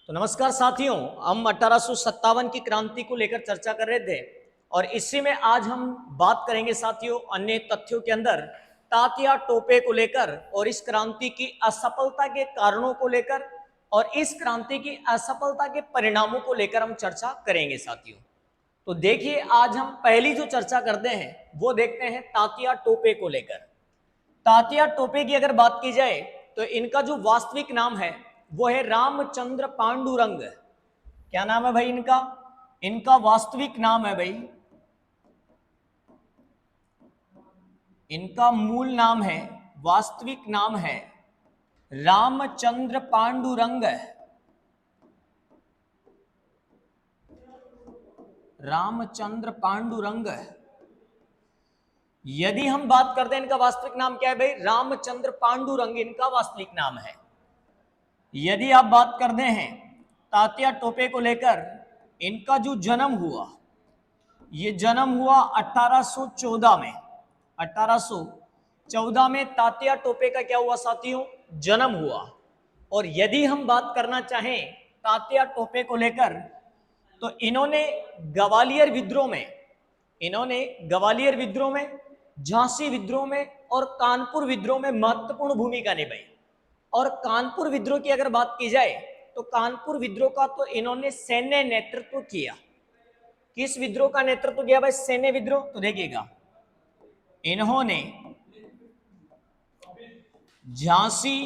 तो नमस्कार साथियों, हम 1857 की क्रांति को लेकर चर्चा कर रहे थे और इसी में आज हम बात करेंगे साथियों अन्य तथ्यों के अंदर तात्या टोपे को लेकर और इस क्रांति की असफलता के कारणों को लेकर और इस क्रांति की असफलता के परिणामों को लेकर हम चर्चा करेंगे साथियों। तो देखिए, आज हम पहली जो चर्चा करते हैं वो देखते हैं तात्या टोपे को लेकर। तात्या टोपे की अगर बात की जाए तो इनका जो वास्तविक नाम है वो है रामचंद्र पांडुरंग। क्या नाम है भाई इनका? इनका वास्तविक नाम है भाई, इनका मूल नाम है, वास्तविक नाम है रामचंद्र पांडुरंग। रामचंद्र पांडुरंग। यदि हम बात करते हैं इनका वास्तविक नाम क्या है भाई, रामचंद्र पांडुरंग इनका वास्तविक नाम है। यदि आप बात करते हैं तात्या टोपे को लेकर, इनका जो जन्म हुआ, ये जन्म हुआ 1814 में। 1814 में तात्या टोपे का क्या हुआ साथियों? जन्म हुआ। और यदि हम बात करना चाहें तात्या टोपे को लेकर तो इन्होंने ग्वालियर विद्रोह में, इन्होंने ग्वालियर विद्रोह में, झांसी विद्रोह में और कानपुर विद्रोह में महत्वपूर्ण भूमिका निभाई। और कानपुर विद्रोह की अगर बात की जाए तो कानपुर विद्रोह का तो इन्होंने सैन्य नेतृत्व किया। किस विद्रोह का नेतृत्व किया भाई? सैन्य विद्रोह। तो देखिएगा, इन्होंने झांसी,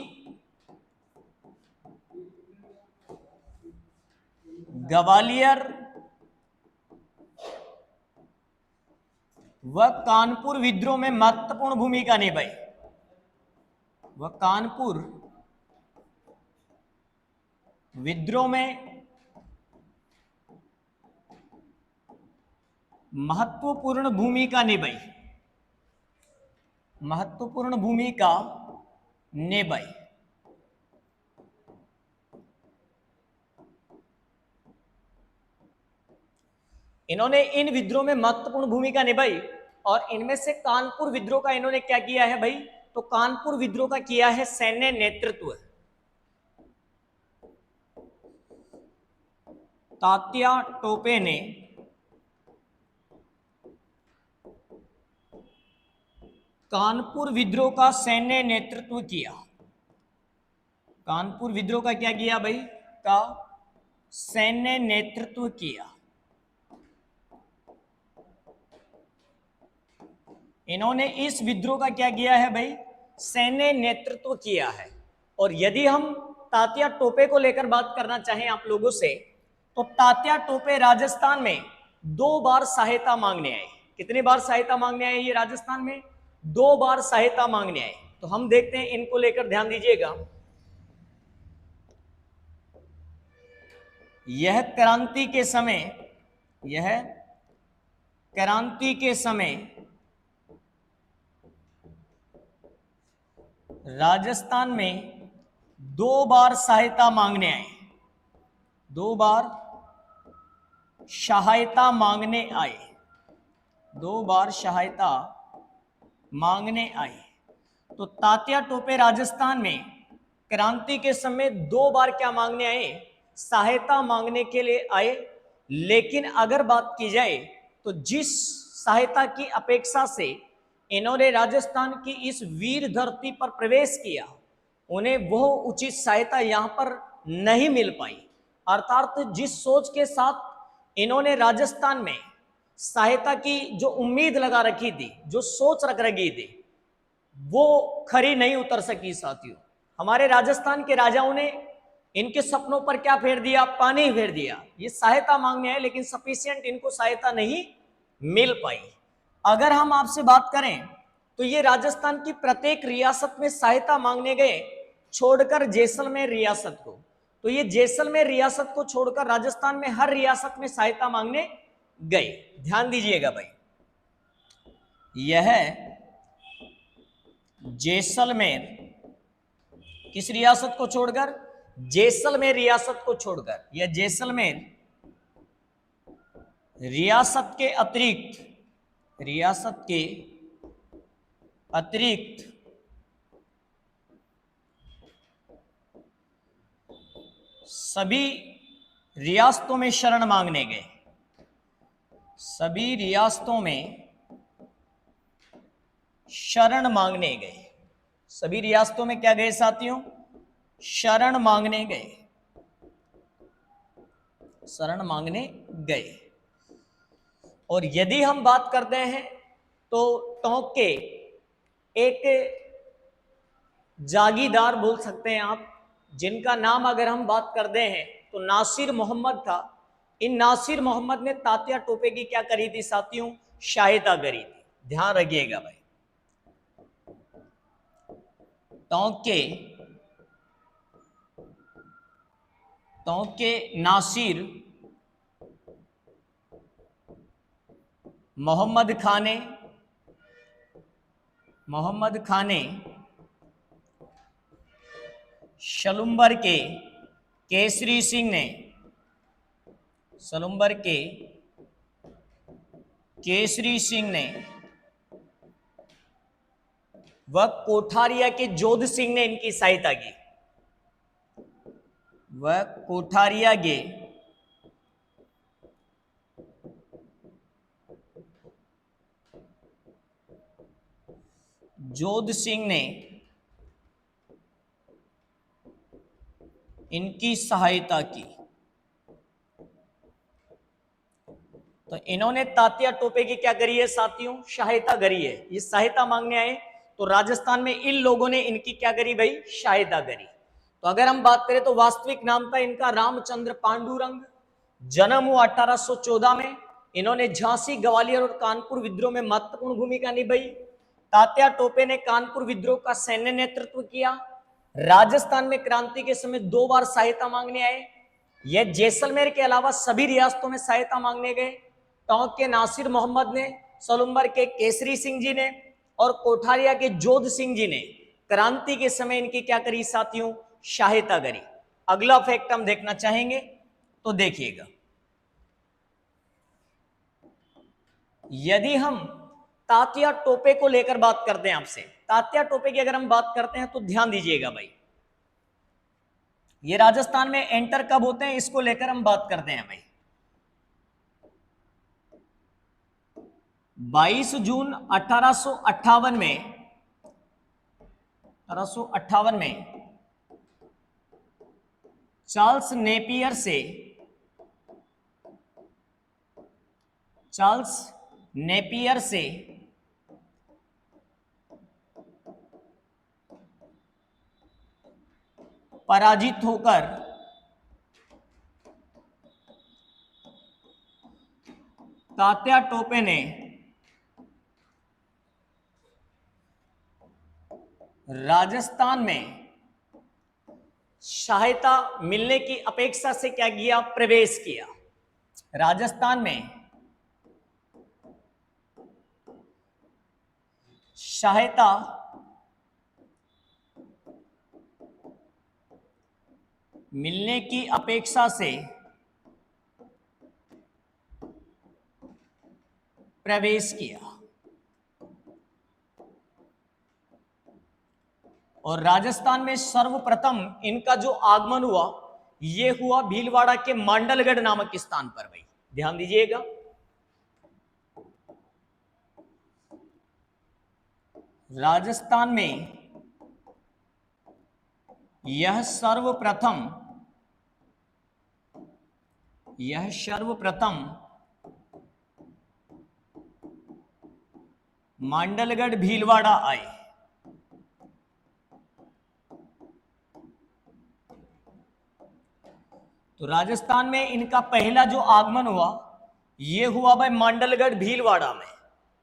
ग्वालियर व कानपुर विद्रोह में महत्वपूर्ण भूमिका निभाई। वह कानपुर विद्रोह में महत्वपूर्ण भूमिका निभाई, महत्वपूर्ण भूमिका निभाई। इन्होंने इन विद्रोह में महत्वपूर्ण भूमिका निभाई और इनमें से कानपुर विद्रोह का इन्होंने क्या किया है भाई? तो कानपुर विद्रोह का किया है सैन्य नेतृत्व। तात्या टोपे ने कानपुर विद्रोह का सैन्य नेतृत्व किया। कानपुर विद्रोह का क्या किया भाई? का सैन्य नेतृत्व किया। इन्होंने इस विद्रोह का क्या किया है भाई? सैन्य नेतृत्व किया है। और यदि हम तात्या टोपे को लेकर बात करना चाहें आप लोगों से, तो तात्या टोपे राजस्थान में 2 बार सहायता मांगने आए। कितनी बार सहायता मांगने आए ये राजस्थान में? 2 बार सहायता मांगने आए। तो हम देखते हैं, इनको लेकर ध्यान दीजिएगा। यह क्रांति के समय, यह क्रांति के समय राजस्थान में 2 बार सहायता मांगने आए। 2 बार सहायता मांगने आए। 2 बार सहायता मांगने आए। तो तात्या टोपे राजस्थान में क्रांति के समय 2 बार क्या मांगने आए? सहायता मांगने के लिए आए। लेकिन अगर बात की जाए तो जिस सहायता की अपेक्षा से इन्होंने राजस्थान की इस वीर धरती पर प्रवेश किया, उन्हें वह उचित सहायता यहां पर नहीं मिल पाई। अर्थात जिस सोच के साथ इन्होंने राजस्थान में सहायता की जो उम्मीद लगा रखी थी, जो सोच रख रखी थी, वो खरी नहीं उतर सकी साथियों। हमारे राजस्थान के राजाओं ने इनके सपनों पर क्या फेर दिया? पानी फेर दिया। ये सहायता मांगने आए लेकिन सफिशिएंट इनको सहायता नहीं मिल पाई। अगर हम आपसे बात करें तो ये राजस्थान की प्रत्येक रियासत में सहायता मांगने गए, छोड़कर जैसलमेर रियासत को। तो ये जैसलमेर रियासत को छोड़कर राजस्थान में हर रियासत में सहायता मांगने गए। ध्यान दीजिएगा भाई, यह जैसलमेर, किस रियासत को छोड़कर? जैसलमेर रियासत को छोड़कर। यह जैसलमेर रियासत के अतिरिक्त, रियासत के अतिरिक्त सभी रियासतों में शरण मांगने गए। सभी रियासतों में शरण मांगने गए। सभी रियासतों में क्या गए साथियों? शरण मांगने गए। शरण मांगने गए। और यदि हम बात करते हैं तो टोंक के एक जागीरदार बोल सकते हैं आप, जिनका नाम अगर हम बात करते हैं तो नासिर मोहम्मद था। इन नासिर मोहम्मद ने तात्या टोपे की क्या करी थी साथियों? सहायता करी थी। ध्यान रखिएगा भाई। टोंक के नासिर मोहम्मद खां ने शलुम्बर के केसरी सिंह ने व कोठारिया के जोध सिंह ने इनकी सहायता की। वह कोठारिया के जोध सिंह ने इनकी सहायता की। तो इन्होंने तात्या टोपे की क्या करी है साथियों? सहायता करी है। ये सहायता मांगने आए तो राजस्थान में इन लोगों ने इनकी क्या करी भाई? सहायता करी। तो अगर हम बात करें तो वास्तविक नाम था इनका रामचंद्र पांडुरंग। जन्म हुआ 1814 में। इन्होंने झांसी, ग्वालियर और कानपुर विद्रोह में महत्वपूर्ण भूमिका निभाई। तात्या टोपे ने कानपुर विद्रोह का सैन्य नेतृत्व किया। राजस्थान में क्रांति के समय 2 बार सहायता मांगने आए। यह जैसलमेर के अलावा सभी रियासतों में सहायता मांगने गए। टोंक के नासिर मोहम्मद ने, सलुम्बर के केसरी सिंह जी ने और कोठारिया के जोध सिंह जी ने क्रांति के समय इनकी क्या करी साथियों? सहायता करी। अगला फैक्ट हम देखना चाहेंगे तो देखिएगा। यदि हम तात्या टोपे को लेकर बात करते हैं आपसे, तात्या टोपे की अगर हम बात करते हैं तो ध्यान दीजिएगा भाई। ये राजस्थान में एंटर कब होते हैं इसको लेकर हम बात करते हैं भाई। 22 जून 1858 में चार्ल्स नेपियर से पराजित होकर तात्या टोपे ने राजस्थान में सहायता मिलने की अपेक्षा से क्या किया? प्रवेश किया। राजस्थान में सहायता मिलने की अपेक्षा से प्रवेश किया। और राजस्थान में सर्वप्रथम इनका जो आगमन हुआ यह हुआ भीलवाड़ा के मांडलगढ़ नामक स्थान पर भाई। ध्यान दीजिएगा। राजस्थान में यह सर्वप्रथम मांडलगढ़ भीलवाड़ा आए। तो राजस्थान में इनका पहला जो आगमन हुआ यह हुआ भाई मांडलगढ़ भीलवाड़ा में।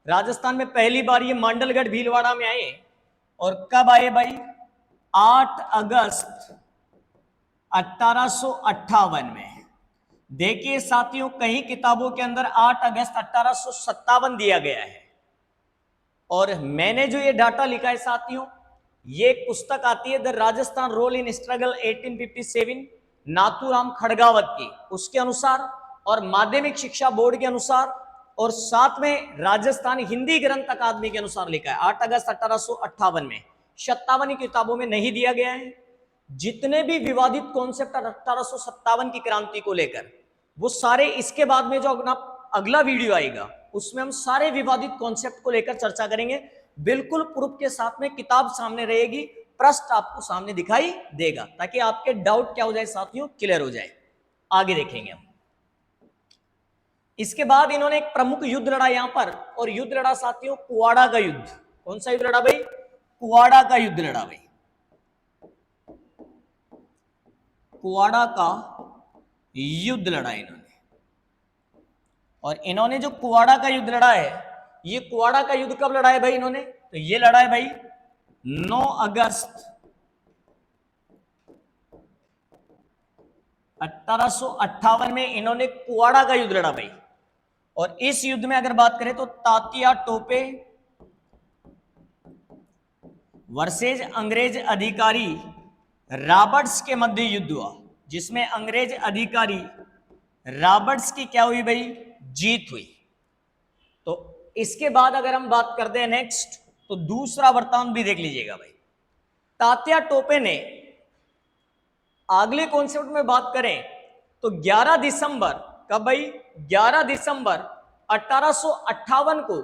राजस्थान में पहली बार ये मांडलगढ़ भीलवाड़ा में आए। और कब आए भाई? 8 अगस्त 1858 में। देखिए साथियों, कई किताबों के अंदर 8 अगस्त 1857 दिया गया है। और मैंने जो ये डाटा लिखा है साथियों, ये एक पुस्तक आती है the Rajasthan role in struggle 1857 Nathuram Khadgawat की, उसके अनुसार और माध्यमिक शिक्षा बोर्ड के अनुसार और साथ में राजस्थान हिंदी ग्रंथ अकादमी के अनुसार लिखा है 8 अगस्त 1858 में। 57 किताबों में नहीं दिया गया है। जितने भी विवादित कॉन्सेप्ट 1857 की क्रांति को लेकर, वो सारे इसके बाद में जो अगला वीडियो आएगा उसमें हम सारे विवादित कॉन्सेप्ट को लेकर चर्चा करेंगे, बिल्कुल प्रूफ के साथ में। किताब सामने रहेगी, प्रश्न आपको सामने दिखाई देगा, ताकि आपके डाउट क्या हो जाए साथियों, क्लियर हो जाए। आगे देखेंगे हम। इसके बाद इन्होंने एक प्रमुख युद्ध लड़ा यहां पर, और युद्ध लड़ा साथियों कुवाड़ा का युद्ध। कौन सा युद्ध लड़ा भाई? कुवाड़ा का युद्ध लड़ा भाई। कुवाड़ा का युद्ध लड़ा इन्होंने। और इन्होंने जो कुवाड़ा का युद्ध लड़ा है, ये कुवाड़ा का युद्ध कब लड़ा है भाई इन्होंने? तो ये लड़ा है भाई 9 अगस्त 1858 में इन्होंने कुवाड़ा का युद्ध लड़ा भाई। और इस युद्ध में अगर बात करें तो तात्या टोपे वर्सेज अंग्रेज अधिकारी रॉबर्ट्स के मध्य युद्ध हुआ, जिसमें अंग्रेज अधिकारी रॉबर्ट्स की क्या हुई भाई? जीत हुई। तो इसके बाद अगर हम बात करते हैं नेक्स्ट, तो दूसरा वृत्तांत भी देख लीजिएगा भाई। तात्या टोपे ने, अगले कॉन्सेप्ट में बात करें तो 11 दिसंबर, कब भाई? 11 दिसंबर 1858 को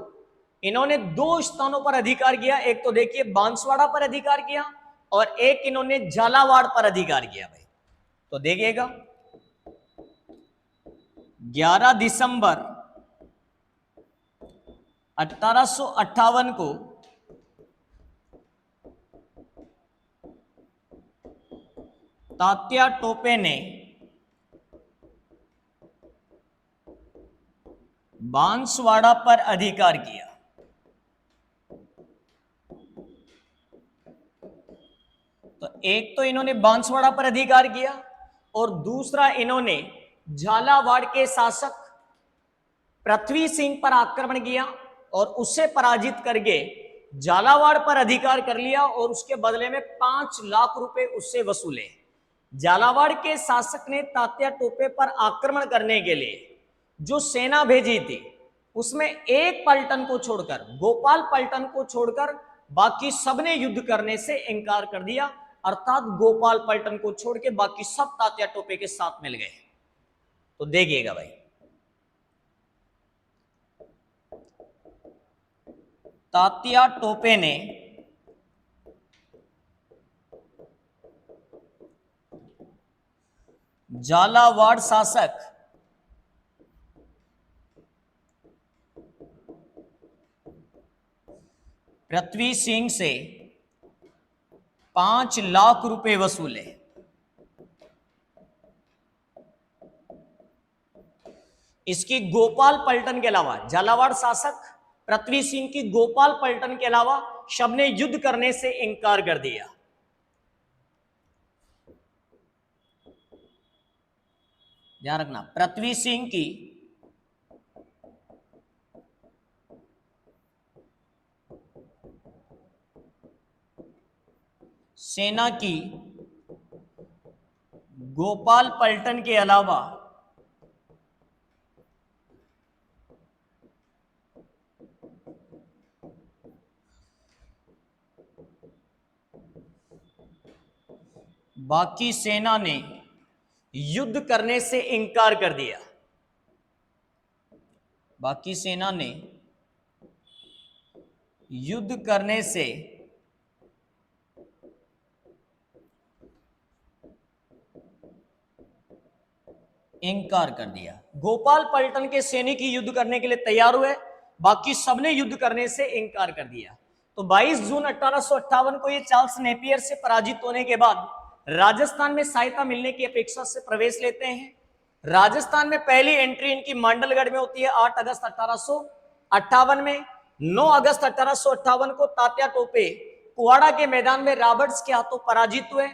इन्होंने 2 स्थानों पर अधिकार किया। एक तो देखिए बांसवाड़ा पर अधिकार किया, और एक इन्होंने झालावाड़ पर अधिकार किया भाई। तो देखिएगा 11 दिसंबर 1858 को तात्या टोपे ने बांसवाड़ा पर अधिकार किया। तो एक तो इन्होंने बांसवाड़ा पर अधिकार किया, और दूसरा इन्होंने झालावाड़ के शासक पृथ्वी सिंह पर आक्रमण किया और उसे पराजित करके झालावाड़ पर अधिकार कर लिया, और उसके बदले में 5 लाख रुपए उससे वसूले। झालावाड़ के शासक ने तात्या टोपे पर आक्रमण करने के लिए जो सेना भेजी थी, उसमें एक पलटन को छोड़कर, गोपाल पलटन को छोड़कर बाकी सबने युद्ध करने से इनकार कर दिया। अर्थात गोपाल पलटन को छोड़ के बाकी सब तात्या टोपे के साथ मिल गए। तो देखिएगा भाई, तात्या टोपे ने झालावाड़ शासक पृथ्वी सिंह से 5 लाख रुपए वसूले। इसकी गोपाल पलटन के अलावा, झालावाड़ शासक पृथ्वी सिंह की गोपाल पलटन के अलावा सबने युद्ध करने से इंकार कर दिया। ध्यान रखना, पृथ्वी सिंह की सेना की गोपाल पलटन के अलावा बाकी सेना ने युद्ध करने से इंकार कर दिया। बाकी सेना ने युद्ध करने से इंकार कर दिया। गोपाल पलटन के सैनिक ही युद्ध करने के लिए तैयार हुए, बाकी सबने युद्ध करने से इंकार कर दिया। तो 22 जून 1858 को ये चार्ल्स नेपियर से पराजित होने के बाद राजस्थान में सहायता मिलने की अपेक्षा से प्रवेश लेते हैं। राजस्थान में पहली एंट्री इनकी मांडलगढ़ में होती है 8 अगस्त 1858 में। 9 अगस्त 1858 को तात्या टोपे कुवाड़ा के मैदान में रॉबर्ट्स के हाथों पराजित हुए।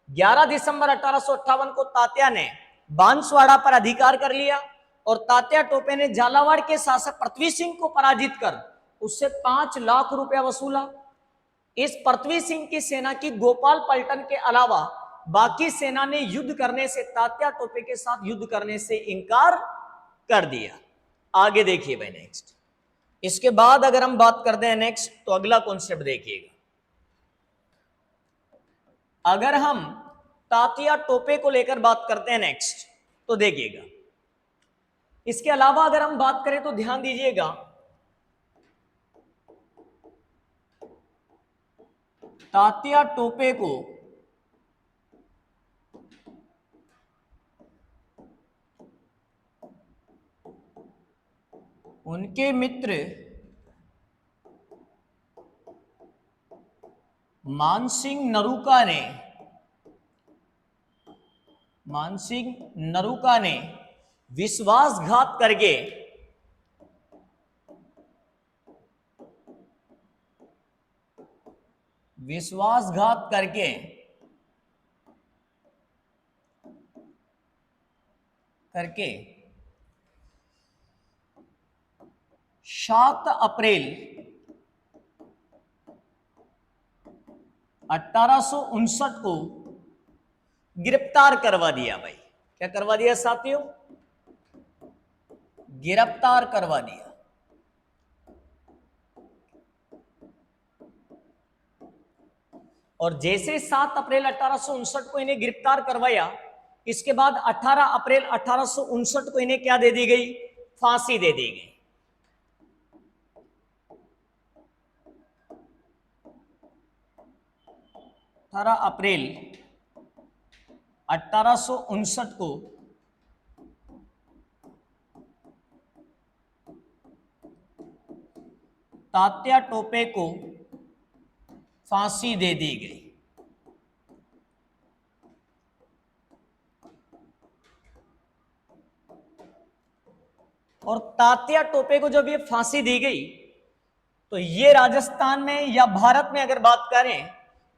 11 दिसंबर 1858 को तात्या ने बांसवाड़ा पर अधिकार कर लिया, और तात्या टोपे ने झालावाड़ के शासक पृथ्वी सिंह को पराजित कर उससे 5 लाख रुपया वसूला। इस पृथ्वी सिंह की सेना की गोपाल पलटन के अलावा बाकी सेना ने युद्ध करने से, तात्या टोपे के साथ युद्ध करने से इंकार कर दिया। आगे देखिए भाई नेक्स्ट। इसके बाद अगर हम बात करते हैं नेक्स्ट, तो अगला कॉन्सेप्ट देखिएगा। अगर हम तात्या टोपे को लेकर बात करते हैं नेक्स्ट। तो देखिएगा, इसके अलावा अगर हम बात करें तो ध्यान दीजिएगा, तात्या टोपे को उनके मित्र मानसिंह नरूका ने विश्वासघात करके करके 7 अप्रैल 1859 को गिरफ्तार करवा दिया। भाई क्या करवा दिया साथियों? गिरफ्तार करवा दिया। और जैसे 7 अप्रैल 1859 को इन्हें गिरफ्तार करवाया, इसके बाद 18 अप्रैल 1859 को इन्हें क्या दे दी गई? फांसी दे दी गई। अप्रैल 1859 को तात्या टोपे को फांसी दे दी गई। और तात्या टोपे को जब ये फांसी दी गई, तो ये राजस्थान में या भारत में अगर बात करें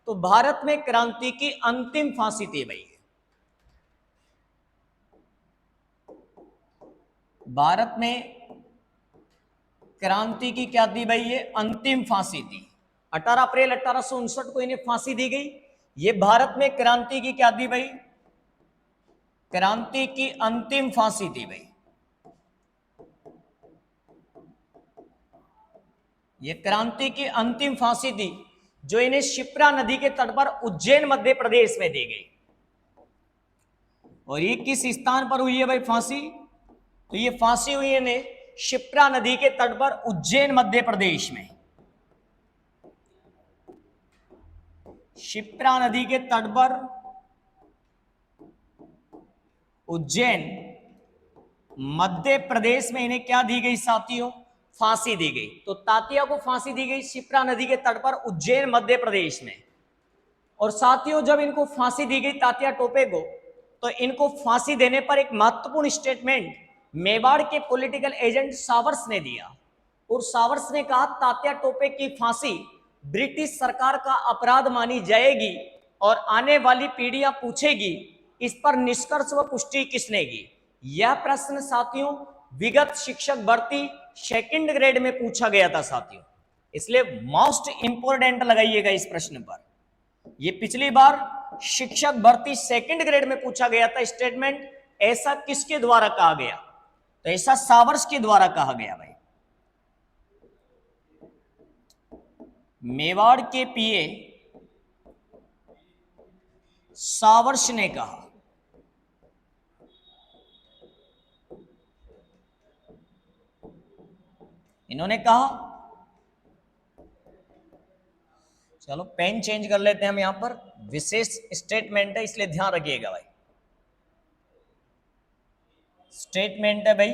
तो भारत में क्रांति की अंतिम फांसी थी भाई। भारत में क्रांति की क्या थी भाई? ये अंतिम फांसी थी। 18 अप्रैल 1859 को इन्हें फांसी दी गई। ये भारत में क्रांति की क्या थी भाई? क्रांति की अंतिम फांसी थी भाई। ये क्रांति की अंतिम फांसी थी जो इन्हें शिप्रा नदी के तट पर उज्जैन मध्य प्रदेश में दी गई। और ये किस स्थान पर हुई है भाई फांसी? तो ये फांसी हुई है शिप्रा नदी के तट पर उज्जैन मध्य प्रदेश में। शिप्रा नदी के तट पर उज्जैन मध्य प्रदेश में इन्हें क्या दी गई साथियों? फांसी दी गई। तो तात्या को फांसी दी गई शिप्रा नदी के तट पर उज्जैन मध्य प्रदेश में। और साथियों जब इनको फांसी दी गई तात्या टोपे को, तो इनको फांसी देने पर एक महत्वपूर्ण स्टेटमेंट मेवाड़ के पॉलिटिकल एजेंट सावर्स ने दिया। और सावर्स ने कहा तात्या टोपे की फांसी ब्रिटिश सरकार का अपराध मानी जाएगी और आने वाली पीढ़ियां पूछेगी इस पर निष्कर्ष व पुष्टि किसने की। यह प्रश्न साथियों विगत शिक्षक भर्ती सेकंड ग्रेड में पूछा गया था साथियों, इसलिए मोस्ट इंपोर्टेंट लगाइएगा इस प्रश्न पर। यह पिछली बार शिक्षक भर्ती सेकंड ग्रेड में पूछा गया था स्टेटमेंट, ऐसा किसके द्वारा कहा गया? तो ऐसा सावर्स के द्वारा कहा गया भाई। मेवाड़ के पीए सावर्स ने कहा। इन्होंने कहा, चलो पेन चेंज कर लेते हैं हम, यहां पर विशेष स्टेटमेंट है इसलिए ध्यान रखिएगा भाई। स्टेटमेंट है भाई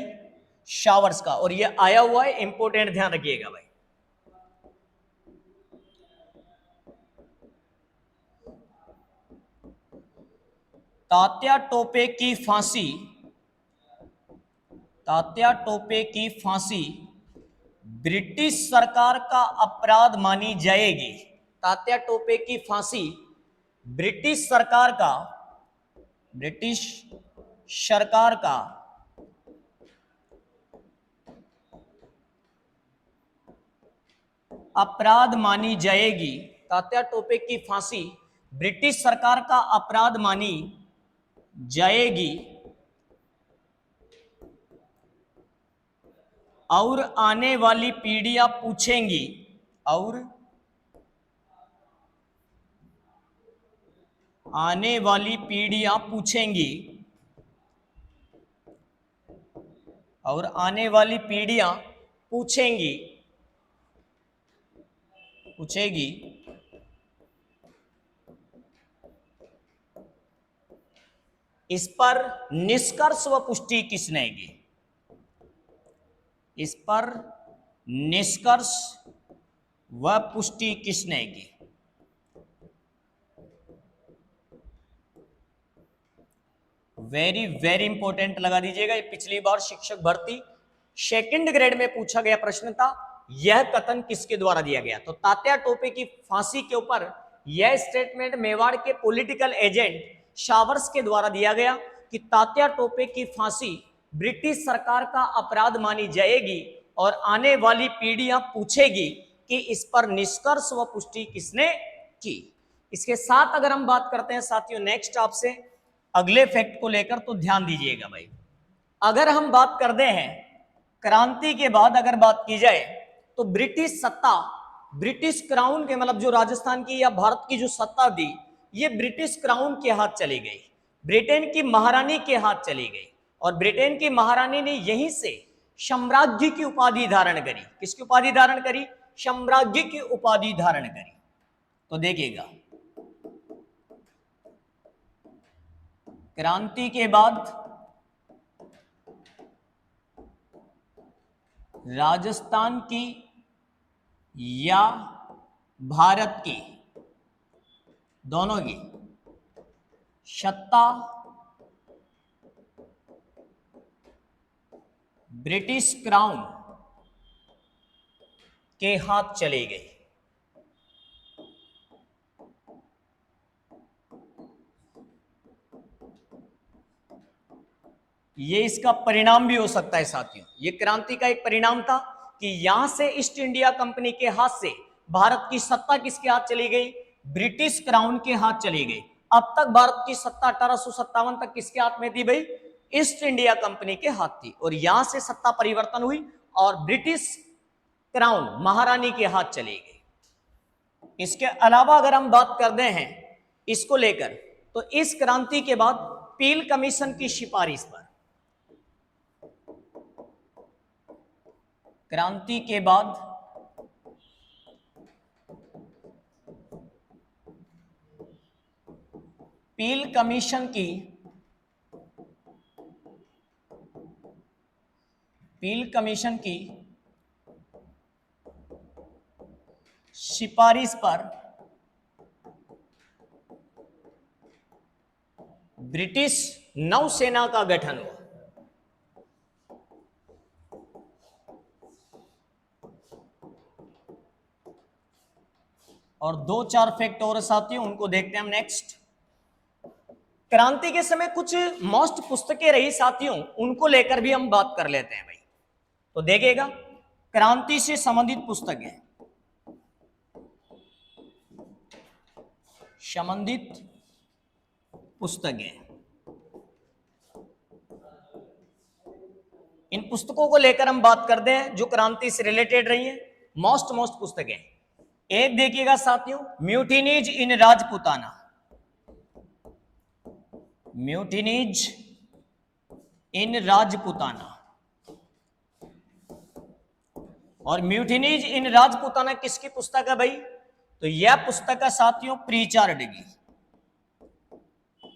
शावर्स का और ये आया हुआ है, इंपोर्टेंट ध्यान रखिएगा भाई। तात्या टोपे की फांसी ब्रिटिश सरकार का अपराध मानी जाएगी। तात्या टोपे की फांसी ब्रिटिश सरकार का अपराध मानी जाएगी। तात्या टोपे की फांसी ब्रिटिश सरकार का अपराध मानी जाएगी और आने वाली पीढ़ियां पूछेंगी आने वाली पीढ़ियां पूछेंगी और आने वाली पीढ़ियां पूछेंगी पूछेगी इस पर निष्कर्ष व पुष्टि किसने की? इस पर निष्कर्ष व पुष्टि किसने की? वेरी वेरी इंपॉर्टेंट लगा दीजिएगा। ये पिछली बार शिक्षक भर्ती सेकंड ग्रेड में पूछा गया प्रश्न था। यह कथन किसके द्वारा दिया गया? तो तात्या टोपे की फांसी के ऊपर यह स्टेटमेंट मेवाड़ के पॉलिटिकल एजेंट शावर्स के द्वारा दिया गया कि तात्या टोपे की फांसी ब्रिटिश सरकार का अपराध मानी जाएगी और आने वाली पीढ़ियां पूछेगी कि इस पर निष्कर्ष व पुष्टि किसने की। इसके साथ अगर हम बात करते हैं साथियों नेक्स्ट आपसे अगले फैक्ट को लेकर, तो ध्यान दीजिएगा भाई। अगर हम बात करते हैं क्रांति के बाद अगर बात की जाए तो ब्रिटिश सत्ता, ब्रिटिश क्राउन के मतलब जो राजस्थान की या भारत की जो सत्ता थी ये ब्रिटिश क्राउन के हाथ चली गई, ब्रिटेन की महारानी के हाथ चली गई और ब्रिटेन की महारानी ने यहीं से साम्राज्य की उपाधि धारण करी। किसकी उपाधि धारण करी? साम्राज्य की उपाधि धारण करी। तो देखिएगा क्रांति के बाद राजस्थान की या भारत की, दोनों की सत्ता ब्रिटिश क्राउन के हाथ चली गई। ये इसका परिणाम भी हो सकता है साथियों। ये क्रांति का एक परिणाम था कि यहां से ईस्ट इंडिया कंपनी के हाथ से भारत की सत्ता किसके हाथ चली गई? ब्रिटिश क्राउन के हाथ चली गई। अब तक भारत की सत्ता 1857 तक किसके हाथ में थी भाई? ईस्ट इंडिया कंपनी के हाथ थी और यहां से सत्ता परिवर्तन हुई और ब्रिटिश क्राउन महारानी के हाथ चली गई। इसके अलावा अगर हम बात करते हैं इसको लेकर, तो इस क्रांति के बाद पील कमीशन की सिफारिश पर, क्रांति के बाद पील कमीशन की सिफारिश पर ब्रिटिश नौसेना का गठन हुआ। और दो चार फैक्ट और साथियों उनको देखते हैं हम नेक्स्ट। क्रांति के समय कुछ मोस्ट पुस्तकें रही साथियों, उनको लेकर भी हम बात कर लेते हैं भाई। तो देखिएगा क्रांति से संबंधित पुस्तकें, इन पुस्तकों को लेकर हम बात करते हैं जो क्रांति से रिलेटेड रही हैं। मोस्ट पुस्तकें, एक देखिएगा साथियों म्यूटिनीज इन राजपुताना, म्यूटिनीज इन राजपुताना। और म्यूटिनीज इन राजपुताना किसकी पुस्तक है भाई? तो यह पुस्तक है साथियों प्रीचार्ड की।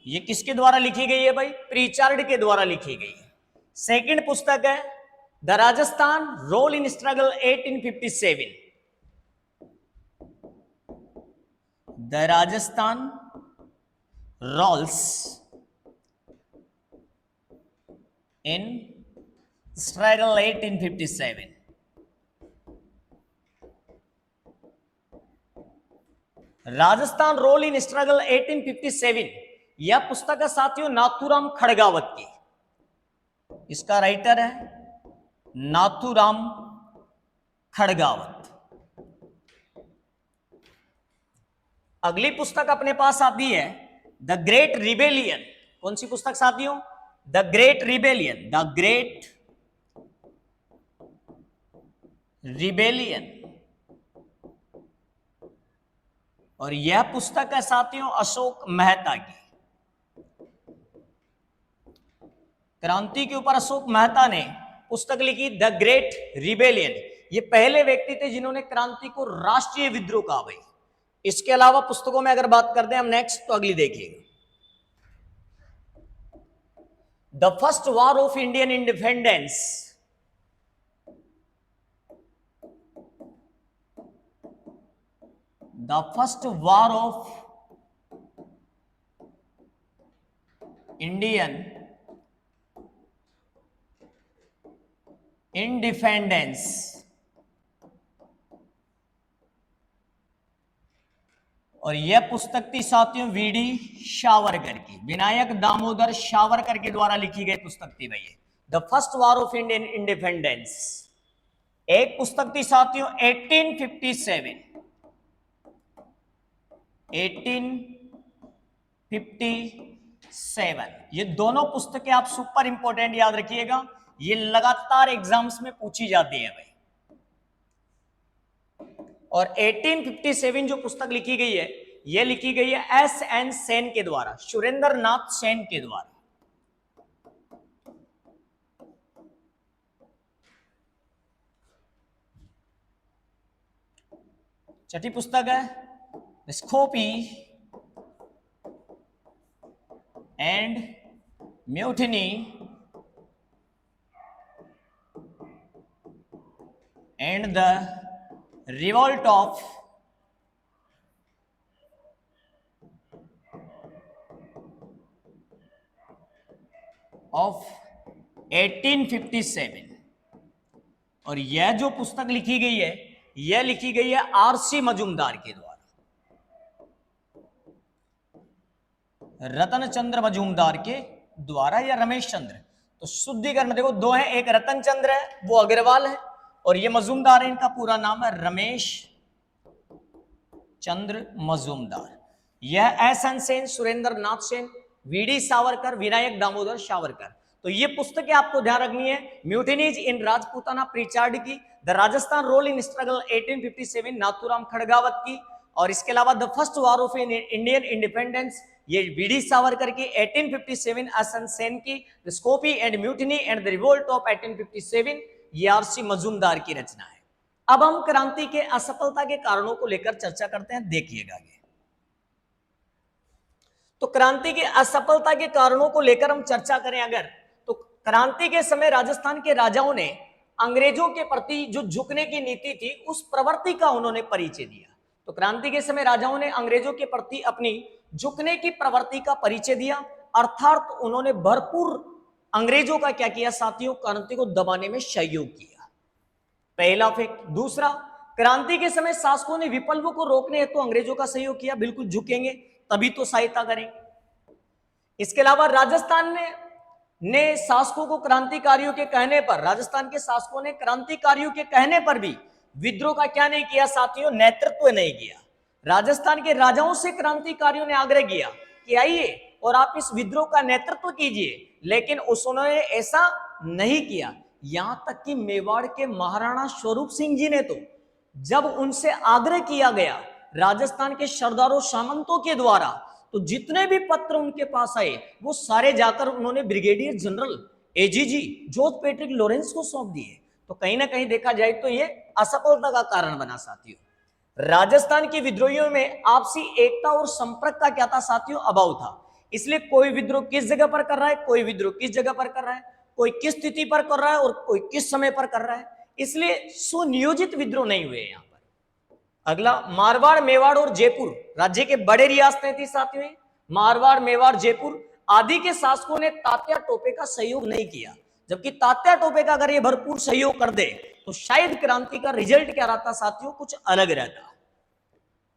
ये किसके द्वारा लिखी गई है भाई? प्रीचार्ड के द्वारा लिखी गई है। सेकंड पुस्तक है the Rajasthan role in struggle 1857, the Rajasthan roles in struggle 1857। Rajasthan role in struggle 1857 यह पुस्तक है साथियों नाथूराम खड़गावत की। इसका राइटर है नाथूराम खड़गावत। अगली पुस्तक अपने पास आती है द ग्रेट रिबेलियन। कौन सी पुस्तक साथियों? The great rebellion, the great rebellion और यह पुस्तक है साथियों अशोक मेहता की। क्रांति के ऊपर अशोक मेहता ने पुस्तक लिखी द ग्रेट रिबेलियन। ये पहले व्यक्ति थे जिन्होंने क्रांति को राष्ट्रीय विद्रोह कहा भाई। इसके अलावा पुस्तकों में अगर बात करते हैं हम नेक्स्ट, तो अगली देखिएगा, the first war of Indian independence. The first war of Indian independence. और यह पुस्तक थी साथियों वीडी सावरकर की, विनायक दामोदर सावरकर के द्वारा लिखी गई पुस्तक थी भैया, the first war of Indian independence. एक पुस्तक थी साथियों 1857। 1857 ये दोनों पुस्तकें आप सुपर इंपॉर्टेंट याद रखिएगा, ये लगातार एग्जाम्स में पूछी जाती है भाई। और 1857 जो पुस्तक लिखी गई है, यह लिखी गई है एस.एन. सेन के द्वारा, सुरेंद्र नाथ सेन के द्वारा। छठी पुस्तक है scopy and mutiny and the revolt of of 1857। और यह जो पुस्तक लिखी गई है, यह लिखी गई है आर.सी. मजूमदार के द्वारा, रतन चंद्र मजूमदार के द्वारा या रमेश चंद्र। तो शुद्धिकरण देखो दो है, एक रतन चंद्र है वो अग्रवाल है, और ये मजूमदार है, इनका पूरा नाम है रमेश चंद्र मजूमदार। यह एस.एन. सेन, सुरेंद्र नाथ सेन, वीडी सावरकर, विनायक दामोदर सावरकर। तो ये पुस्तकें आपको ध्यान रखनी है, म्यूटिनीज इन राजपूताना प्रीचार्ड की, the Rajasthan role in struggle 1857 Nathuram Khadgawat की, और इसके अलावा the first war of Indian independence ये वीडी सावरकर की, 1857 एस.एन. सेन की, the sepoy and mutiny and the revolt of 1857 ये आर.सी. मजूमदार की रचना है। अब हम क्रांति के असफलता के कारणों को लेकर चर्चा करते हैं, देखिएगा आगे। तो क्रांति की असफलता के कारणों को लेकर हम चर्चा करें अगर, तो क्रांति के समय राजस्थान के राजाओं ने अंग्रेजों के प्रति जो झुकने की नीति थी उस प्रवृत्ति का उन्होंने परिचय दिया। तो क्रांति के समय राजाओं ने अंग्रेजों के प्रति अपनी झुकने की प्रवृत्ति का परिचय दिया, अर्थात उन्होंने भरपूर अंग्रेजों का क्या किया साथियों, क्रांति को दबाने में सहयोग किया। पहला फैक्ट। दूसरा, क्रांति के समय शासकों ने विप्लवों को रोकने हेतु अंग्रेजों का सहयोग किया, बिल्कुल झुकेंगे तभी तो सहायता करेंगे। इसके अलावा राजस्थान ने शासकों को क्रांतिकारियों के कहने पर, राजस्थान के शासकों ने क्रांतिकारियों के कहने पर भी विद्रोह का क्या नहीं किया साथियों, नेतृत्व नहीं किया। राजस्थान के राजाओं से क्रांतिकारियों ने आग्रह किया कि आइए और आप इस विद्रोह का नेतृत्व कीजिए, लेकिन उन्होंने ऐसा नहीं किया। यहां तक कि मेवाड़ के महाराणा स्वरूप सिंह जी ने तो जब उनसे आग्रह किया गया राजस्थान के सरदारों सामंतों के द्वारा, तो जितने भी पत्र उनके पास आए वो सारे जाकर उन्होंने brigadier general AGG George Patrick Lawrence को सौंप दिए। तो कहीं ना कहीं देखा जाए तो ये असफलता का कारण बना साथियों। राजस्थान के विद्रोहियों में आपसी एकता और संपर्क का क्या था साथियों, अभाव था। इसलिए कोई विद्रोह किस जगह पर कर रहा है, कोई विद्रोह किस जगह पर कर रहा है, कोई किस स्थिति पर कर रहा है और कोई किस समय पर कर रहा है, इसलिए सुनियोजित विद्रोह नहीं हुए यहां पर। अगला, मारवाड़, मेवाड़ और जयपुर राज्य के बड़े रियासतें थी साथियों। मारवाड़, मेवाड़, जयपुर आदि के शासकों ने तात्या टोपे का सहयोग नहीं किया, जबकि तात्या टोपे का अगर ये भरपूर सहयोग कर दे तो शायद क्रांति का रिजल्ट क्या रहता साथियों, कुछ अलग रहता।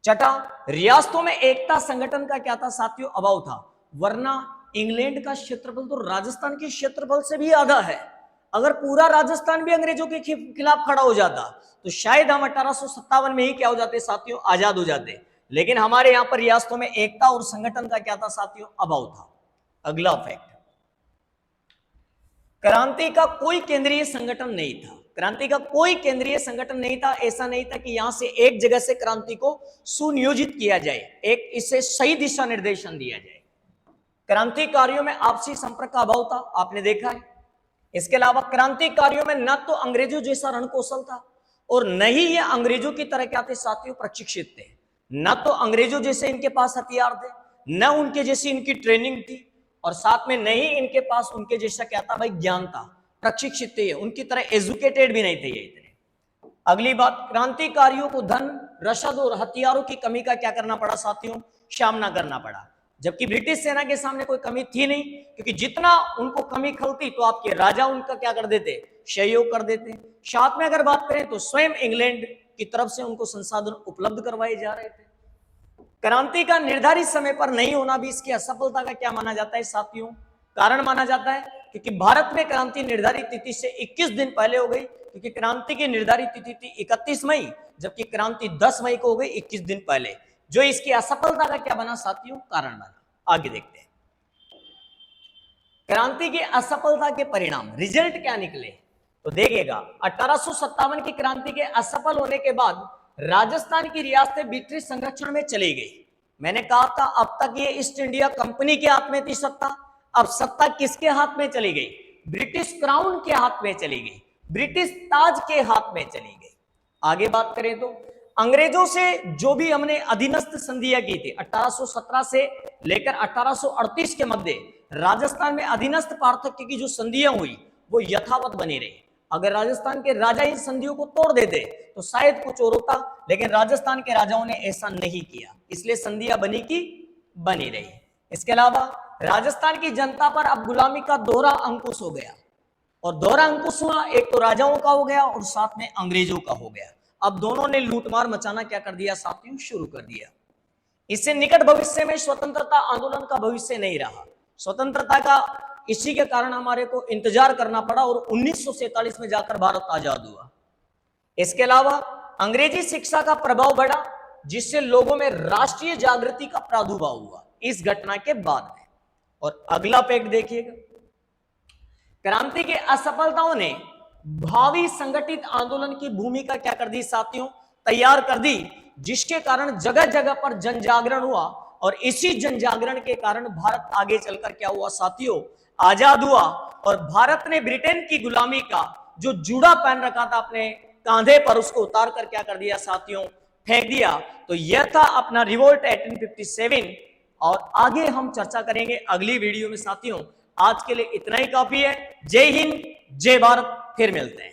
छठा, रियासतों में एकता संगठन का क्या था साथियों, अभाव था, वरना इंग्लैंड का क्षेत्रफल तो राजस्थान के क्षेत्रफल से भी आधा है। अगर पूरा राजस्थान भी अंग्रेजों के खिलाफ खड़ा हो जाता तो शायद हम 1857 में ही क्या हो जाते साथियों, आजाद हो जाते। लेकिन हमारे यहां पर रियासतों में एकता और संगठन का क्या था साथियों, अभाव था। अगला फैक्ट, क्रांति का कोई केंद्रीय संगठन नहीं था। क्रांति का कोई केंद्रीय संगठन नहीं था, ऐसा नहीं था कि यहां से एक जगह से क्रांति को सुनियोजित किया जाए, एक इसे सही दिशा निर्देशन दिया जाए। क्रांतिकारियों में आपसी संपर्क का अभाव था, आपने देखा है। इसके अलावा क्रांतिकारियों में न तो अंग्रेजों जैसा रणकौशल था और न ही ये अंग्रेजों की तरह क्या थे साथियों, प्रशिक्षित थे। न तो अंग्रेजों जैसे इनके पास हथियार थे, न उनके जैसी इनकी ट्रेनिंग थी, और साथ में नहीं इनके पास उनके जैसा क्या था भाई, ज्ञान था, प्रशिक्षित थे, उनकी तरह एजुकेटेड भी नहीं थे ये इतने। अगली बात, क्रांतिकारियों को धन, रसद और हथियारों की कमी का क्या करना पड़ा साथियों, सामना करना पड़ा। जबकि ब्रिटिश सेना के सामने कोई कमी थी नहीं, क्योंकि जितना उनको कमी खलती तो आपके राजा उनका क्या कर देते, सहयोग कर देते। साथ में अगर बात करें तो स्वयं इंग्लैंड की तरफ से उनको संसाधन उपलब्ध करवाए जा रहे थे। क्रांति का निर्धारित समय पर नहीं होना भी इसकी असफलता का क्या माना जाता है साथियों, कारण माना जाता है, क्योंकि भारत में क्रांति निर्धारित तिथि से 21 दिन पहले हो गई, क्योंकि क्रांति की निर्धारित तिथि थी 31 मई, जबकि क्रांति 10 मई को हो गई, 21 दिन पहले, जो इसकी असफलता का क्या बना साथियों, कारण बना। आगे देखते हैं क्रांति की असफलता के परिणाम, रिजल्ट क्या निकले, तो देखिएगा 1857 की क्रांति के असफल होने के बाद राजस्थान की रियासतें ब्रिटिश संरक्षण में चली गई। मैंने कहा था अब तक ये ईस्ट इंडिया कंपनी के हाथ में थी सत्ता, अब सत्ता किसके हाथ में चली गई, ब्रिटिश क्राउन के हाथ में चली गई, ब्रिटिश ताज के हाथ में चली गई। आगे बात करें तो अंग्रेजों से जो भी हमने अधीनस्थ संधियां की थी 1817 से लेकर 1838 के मध्य राजस्थान में अधीनस्थ पार्थक्य की जो संधियां हुई वो यथावत बनी रही। अगर राजस्थान के राजा इन संधियों को तोड़ देते तो शायद कुछ और होता, लेकिन राजस्थान के राजाओं ने ऐसा नहीं किया, इसलिए संधियां बनी की बनी रही। इसके अलावा राजस्थान की जनता पर अब गुलामी का दोहरा अंकुश हो गया, और दोहरा अंकुश हुआ, एक तो राजाओं का हो गया और साथ में अंग्रेजों का हो गया। अब दोनों ने लूटमार मचाना क्या कर दिया साथियों, शुरू कर दिया। इससे निकट भविष्य में स्वतंत्रता आंदोलन का भविष्य नहीं रहा। स्वतंत्रता का इसी के कारण हमारे को इंतजार करना पड़ा और 1947 में जाकर भारत आजाद हुआ। इसके अलावा अंग्रेजी शिक्षा का प्रभाव बढ़ा, जिससे लोगों में राष्ट्रीय जागृति का प्रादुर्भाव हुआ इस घटना के बाद में। और अगला पेज देखिएगा, क्रांति की असफलताओं ने भावी संगठित आंदोलन की भूमिका क्या कर दी साथियों, तैयार कर दी, जिसके कारण जगह जगह पर जन जागरण हुआ, और इसी जन जागरण के कारण भारत आगे चलकर क्या हुआ साथियों, आजाद हुआ। और भारत ने ब्रिटेन की गुलामी का जो जूड़ा पहन रखा था अपने कांधे पर, उसको उतार कर क्या कर दिया साथियों, फेंक दिया। तो यह था अपना रिवोल्ट 1857, और आगे हम चर्चा करेंगे अगली वीडियो में साथियों। आज के लिए इतना ही काफी है। जय हिंद, जय भारत, फिर मिलते हैं।